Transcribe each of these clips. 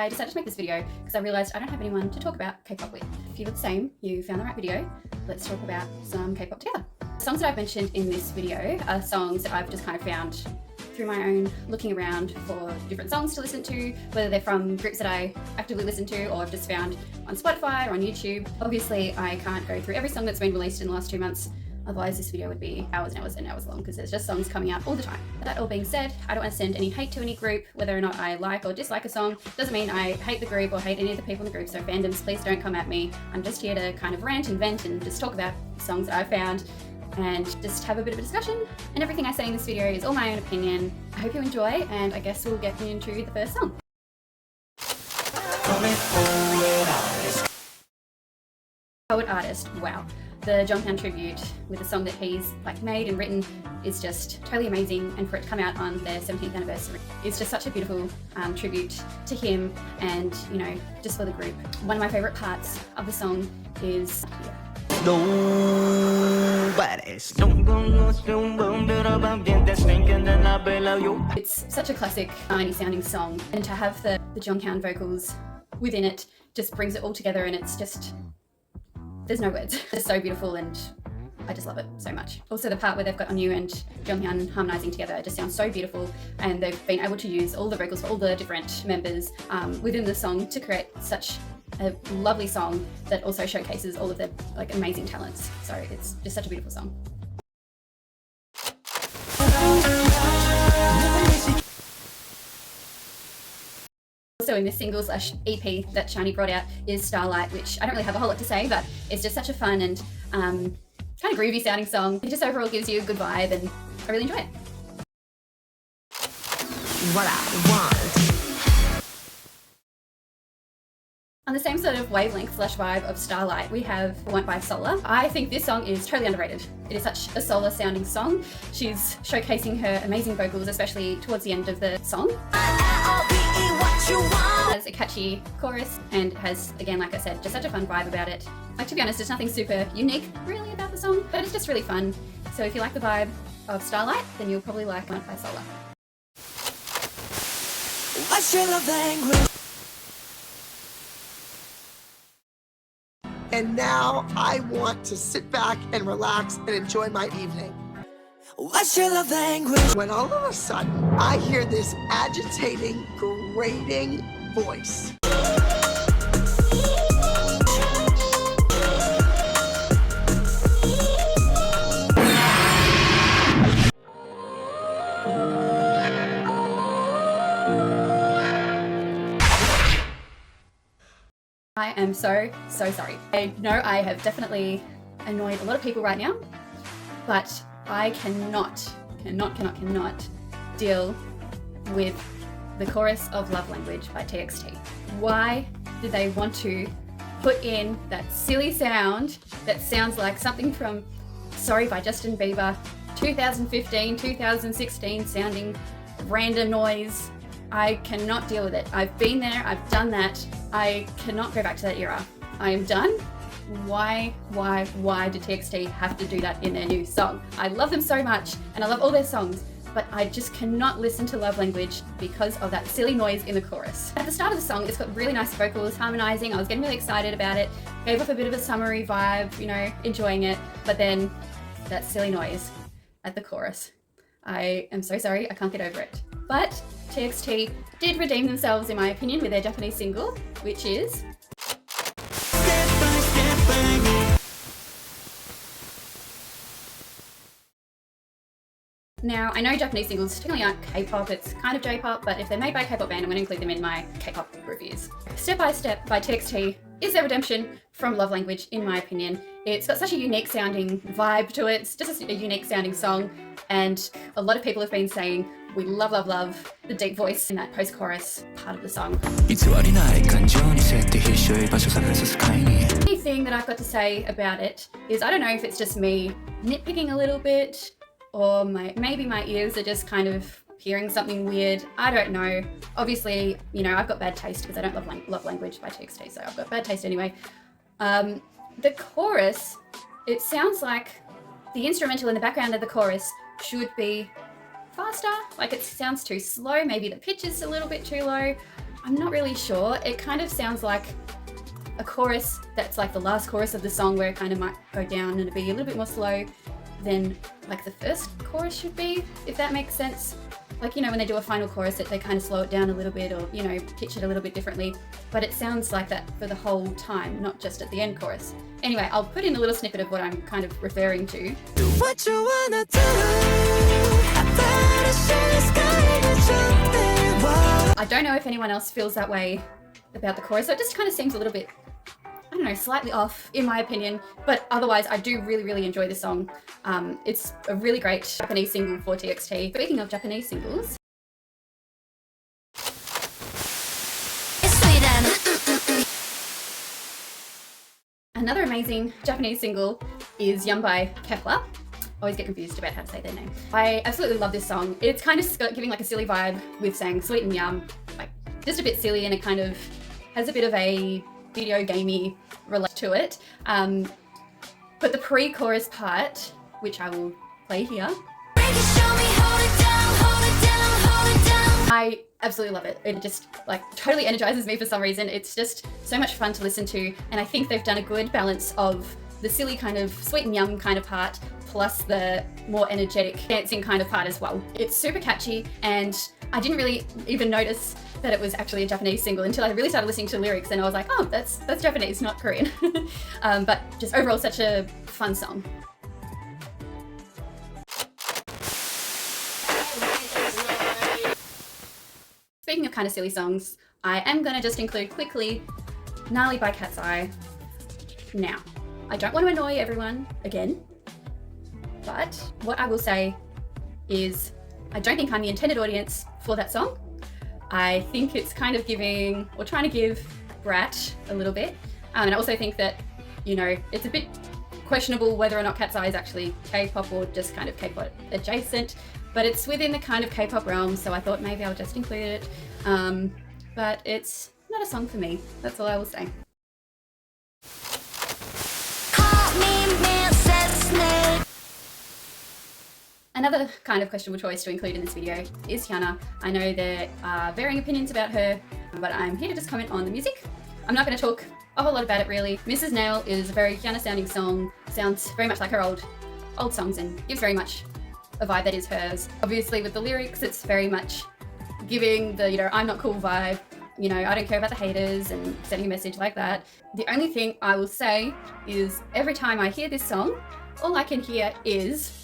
I decided to make this video because I realised I don't have anyone to talk about K-pop with. If you're the same, you found the right video. Let's talk about some K-pop together. The songs that I've mentioned in this video are songs that I've just kind of found through my own looking around for different songs to listen to, whether they're from groups that I actively listen to or I've just found on Spotify or on YouTube. Obviously, I can't go through every song that's been released in the last 2 months. Otherwise, this video would be hours and hours and hours long because there's just songs coming out all the time. But that all being said, I don't want to send any hate to any group, whether or not I like or dislike a song. Doesn't mean I hate the group or hate any of the people in the group, so fandoms, please don't come at me. I'm just here to kind of rant and vent and just talk about songs that I found and just have a bit of a discussion. And everything I say in this video is all my own opinion. I hope you enjoy, and I guess we'll get into the first song. Poet Artist, wow. The Jonghyun tribute with the song that he's made and written is just totally amazing, and for it to come out on their 17th anniversary, it's just such a beautiful tribute to him and, you know, just for the group. One of my favourite parts of the song is here. It's such a classic, tiny sounding song, and to have the Jonghyun vocals within it just brings it all together, and it's just, there's no words. It's so beautiful and I just love it so much. Also the part where they've got Onyu and Jonghyun harmonizing together, it just sounds so beautiful, and they've been able to use all the vocals for all the different members within the song to create such a lovely song that also showcases all of their amazing talents. So it's just such a beautiful song. Also in this single/EP that Shiny brought out is Starlight, which I don't really have a whole lot to say, but it's just such a fun and kind of groovy sounding song. It just overall gives you a good vibe, and I really enjoy it. What I want. On the same sort of wavelength/vibe of Starlight, we have Want by Solar. I think this song is totally underrated. It is such a solar sounding song. She's showcasing her amazing vocals, especially towards the end of the song. It has a catchy chorus and has, again, like I said, just such a fun vibe about it. To be honest, there's nothing super unique really about the song, but it's just really fun. So if you like the vibe of Starlight, then you'll probably like Want by Solar. What's your love language? And now I want to sit back and relax and enjoy my evening. What's your love language? When all of a sudden I hear this agitating, grating voice. I am so sorry. I know I have definitely annoyed a lot of people right now, but I cannot deal with the chorus of Love Language by TXT. Why did they want to put in that silly sound that sounds like something from Sorry by Justin Bieber, 2015, 2016 sounding random noise? I cannot deal with it. I've been there, I've done that. I cannot go back to that era. I am done. Why did TXT have to do that in their new song? I love them so much and I love all their songs, but I just cannot listen to Love Language because of that silly noise in the chorus. At the start of the song, it's got really nice vocals, harmonizing. I was getting really excited about it. Gave off a bit of a summery vibe, you know, enjoying it. But then that silly noise at the chorus. I am so sorry, I can't get over it. But TXT did redeem themselves, in my opinion, with their Japanese single, which is Now, I know Japanese singles technically aren't K-pop, it's kind of J-pop, but if they're made by a K-pop band, I'm going to include them in my K-pop reviews. Step by Step by TXT is their redemption from Love Language, in my opinion. It's got such a unique sounding vibe to it. It's just a unique sounding song, and a lot of people have been saying we love the deep voice in that post-chorus part of the song. Anything that I've got to say about it is, I don't know if it's just me nitpicking a little bit, or maybe my ears are just kind of hearing something weird. I don't know. Obviously, you know, I've got bad taste because I don't love Language by TXT, so I've got bad taste anyway. The chorus, it sounds like the instrumental in the background of the chorus should be faster. Like, it sounds too slow. Maybe the pitch is a little bit too low. I'm not really sure. It kind of sounds like a chorus that's like the last chorus of the song, where it kind of might go down and be a little bit more slow than like the first chorus should be, if that makes sense. Like, you know, when they do a final chorus, they kind of slow it down a little bit, or, you know, pitch it a little bit differently. But it sounds like that for the whole time, not just at the end chorus. Anyway, I'll put in a little snippet of what I'm kind of referring to. What you wanna do? I don't know if anyone else feels that way about the chorus, so it just kind of seems a little bit, I don't know, slightly off in my opinion, but otherwise I do really enjoy this song. It's a really great Japanese single for TXT. Speaking of Japanese singles, another amazing Japanese single is Yum by Kepler. Always get confused about how to say their name. I absolutely love this song. It's kind of giving like a silly vibe with saying sweet and yum, like just a bit silly, and it kind of has a bit of a video gamey relate to it. But the pre-chorus part, which I will play here, I absolutely love it. It just like totally energizes me for some reason. It's just so much fun to listen to, and I think they've done a good balance of the silly kind of sweet and yum kind of part plus the more energetic dancing kind of part as well. It's super catchy, and I didn't really even notice that it was actually a Japanese single until I really started listening to the lyrics, and I was like, oh, that's Japanese, not Korean. But just overall such a fun song. Speaking of kind of silly songs, I am going to just include quickly Gnarly by Cat's Eye. Now, I don't want to annoy everyone again, but what I will say is I don't think I'm the intended audience for that song. I think it's kind of giving, or trying to give, Brat a little bit. And I also think that, you know, it's a bit questionable whether or not Cat's Eye is actually K-pop or just kind of K-pop adjacent, but it's within the kind of K-pop realm, so I thought maybe I'll just include it. But it's not a song for me, that's all I will say. Another kind of questionable choice to include in this video is Hyuna. I know there are varying opinions about her, but I'm here to just comment on the music. I'm not going to talk a whole lot about it really. Mrs. Nail is a very Hyuna sounding song, sounds very much like her old songs and gives very much a vibe that is hers. Obviously with the lyrics, it's very much giving the, you know, I'm not cool vibe, you know, I don't care about the haters and sending a message like that. The only thing I will say is every time I hear this song, all I can hear is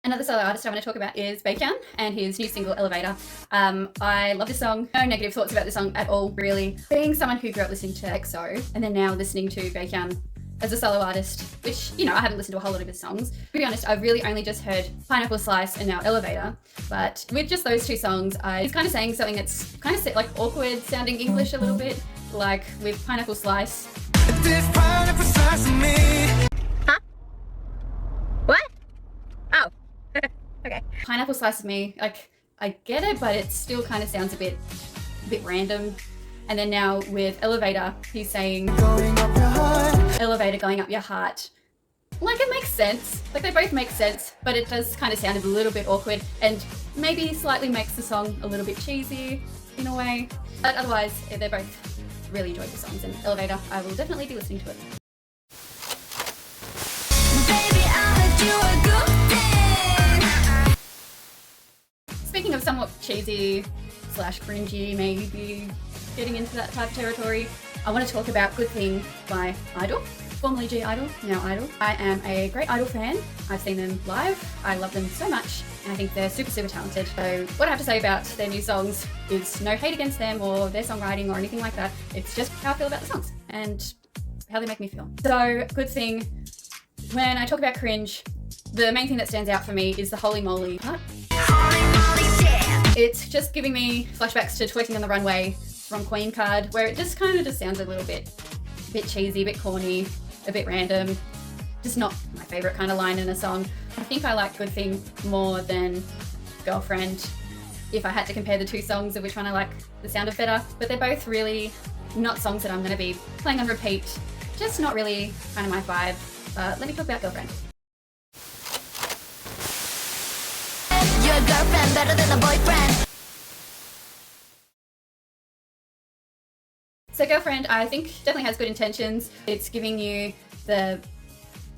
Another solo artist I want to talk about is Baekhyun and his new single Elevator. I love this song. No negative thoughts about this song at all, really. Being someone who grew up listening to EXO and then now listening to Baekhyun as a solo artist, which, you know, I haven't listened to a whole lot of his songs. To be honest, I've really only just heard Pineapple Slice and now Elevator, but with just those two songs, he's kind of saying something that's kind of like awkward sounding English a little bit, like with Pineapple Slice. Huh? What? Oh. Okay. Pineapple Slice of Me, like, I get it, but it still kind of sounds a bit random. And then now with Elevator, he's saying going up your heart. Elevator going up your heart. Like, it makes sense. Like, they both make sense, but it does kind of sound a little bit awkward and maybe slightly makes the song a little bit cheesy in a way. But otherwise, they're both really enjoyed the songs, and Elevator, I will definitely be listening to it. Baby, I heard you a good thing. Speaking of somewhat cheesy / cringy, maybe getting into that type of territory, I want to talk about Good Thing by I-DLE, formerly G-IDLE, now I-DLE. I am a great I-DLE fan. I've seen them live. I love them so much, and I think they're super talented. So what I have to say about their new songs is no hate against them or their songwriting or anything like that. It's just how I feel about the songs and how they make me feel. So Good Thing, when I talk about cringe, the main thing that stands out for me is the Holy Moly part. It's just giving me flashbacks to Twerking on the Runway from Queen Card, where it just kind of just sounds a little bit cheesy, a bit corny, a bit random. Just not my favorite kind of line in a song. I think I like Good Thing more than Girlfriend if I had to compare the two songs of which one I like the sound of better, but they're both really not songs that I'm going to be playing on repeat. Just not really kind of my vibe. Let me talk about Girlfriend. Your girlfriend better than a boyfriend. So Girlfriend, I think definitely has good intentions. It's giving you the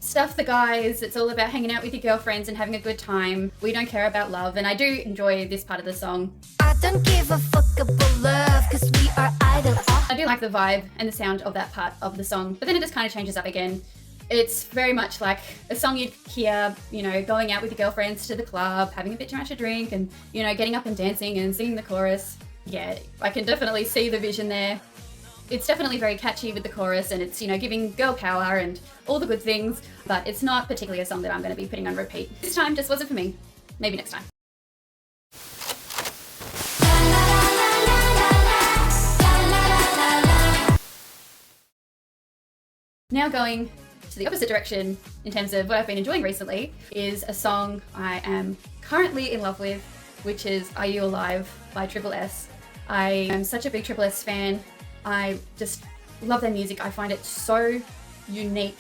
stuff the guys, it's all about hanging out with your girlfriends and having a good time. We don't care about love, and I do enjoy this part of the song. I don't give a fuck about love, cause we are IDLE. I do like the vibe and the sound of that part of the song, but then it just kind of changes up again. It's very much like a song you'd hear, you know, going out with your girlfriends to the club, having a bit too much to drink, and, you know, getting up and dancing and singing the chorus. Yeah, I can definitely see the vision there. It's definitely very catchy with the chorus, and it's, you know, giving girl power and all the good things, but it's not particularly a song that I'm going to be putting on repeat. This time just wasn't for me. Maybe next time. Now going to the opposite direction in terms of what I've been enjoying recently is a song I am currently in love with, which is Are You Alive by S. I am such a big S fan. I just love their music. I find it so unique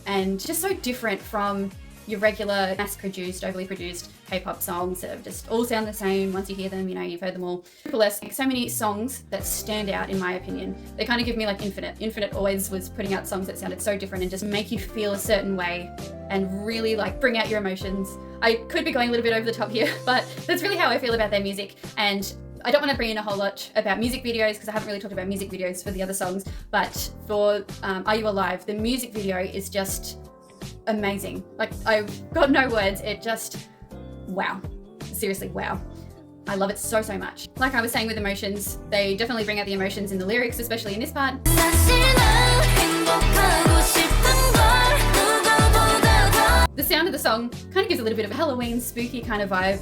and just so different from your regular mass-produced, overly produced K-pop songs that just all sound the same. Once you hear them, you know, you've heard them all. S, so many songs that stand out in my opinion. They kind of give me like Infinite. Infinite always was putting out songs that sounded so different and just make you feel a certain way and really like bring out your emotions. I could be going a little bit over the top here, but that's really how I feel about their music. And I don't want to bring in a whole lot about music videos because I haven't really talked about music videos for the other songs, but for Are You Alive, the music video is just amazing. Like, I've got no words. It just, wow. Seriously, wow. I love it so, so much. Like I was saying with emotions, they definitely bring out the emotions in the lyrics, especially in this part. The sound of the song kind of gives a little bit of a Halloween spooky kind of vibe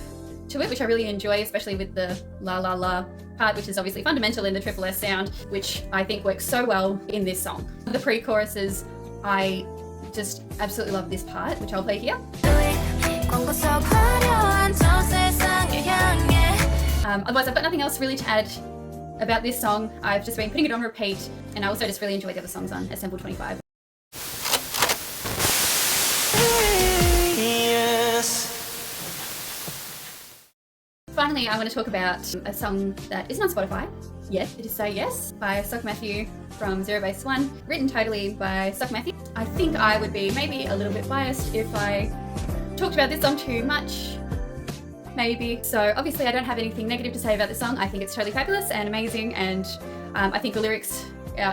to it, which I really enjoy, especially with the la la la part, which is obviously fundamental in the S sound, which I think works so well in this song. The pre-choruses, I just absolutely love this part, which I'll play here. Otherwise, I've got nothing else really to add about this song. I've just been putting it on repeat, and I also just really enjoy the other songs on Assemble 25. Finally, I want to talk about a song that isn't on Spotify yet. It is Say Yes by Sock Matthew from Zero Base One, written totally by Sock Matthew. I think I would be maybe a little bit biased if I talked about this song too much, maybe. So obviously I don't have anything negative to say about this song. I think it's totally fabulous and amazing, and I think the lyrics,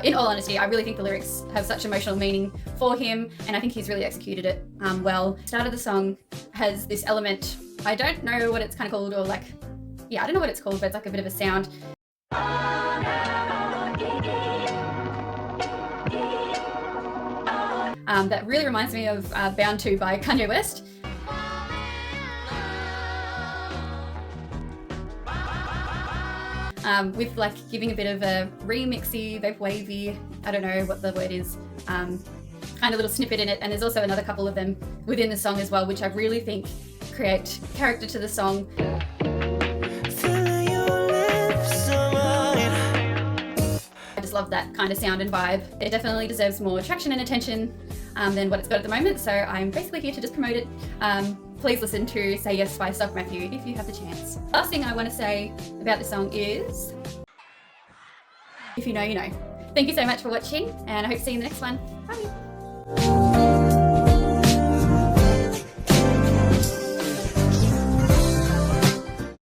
in all honesty, I really think the lyrics have such emotional meaning for him, and I think he's really executed it well. The start of the song has this element, I don't know what it's kind of called, or like, yeah, I don't know what it's called, but it's like a bit of a sound. That really reminds me of Bound To by Kanye West. With like giving a bit of a remixy, vape-wavy, I don't know what the word is, kind of little snippet in it. And there's also another couple of them within the song as well, which I really think create character to the song. I just love that kind of sound and vibe. It definitely deserves more traction and attention than what it's got at the moment, so I'm basically here to just promote it. Please listen to Say Yes by Sock Matthew if you have the chance. Last thing I want to say about this song is, if you know, you know. Thank you so much for watching, and I hope to see you in the next one. Bye!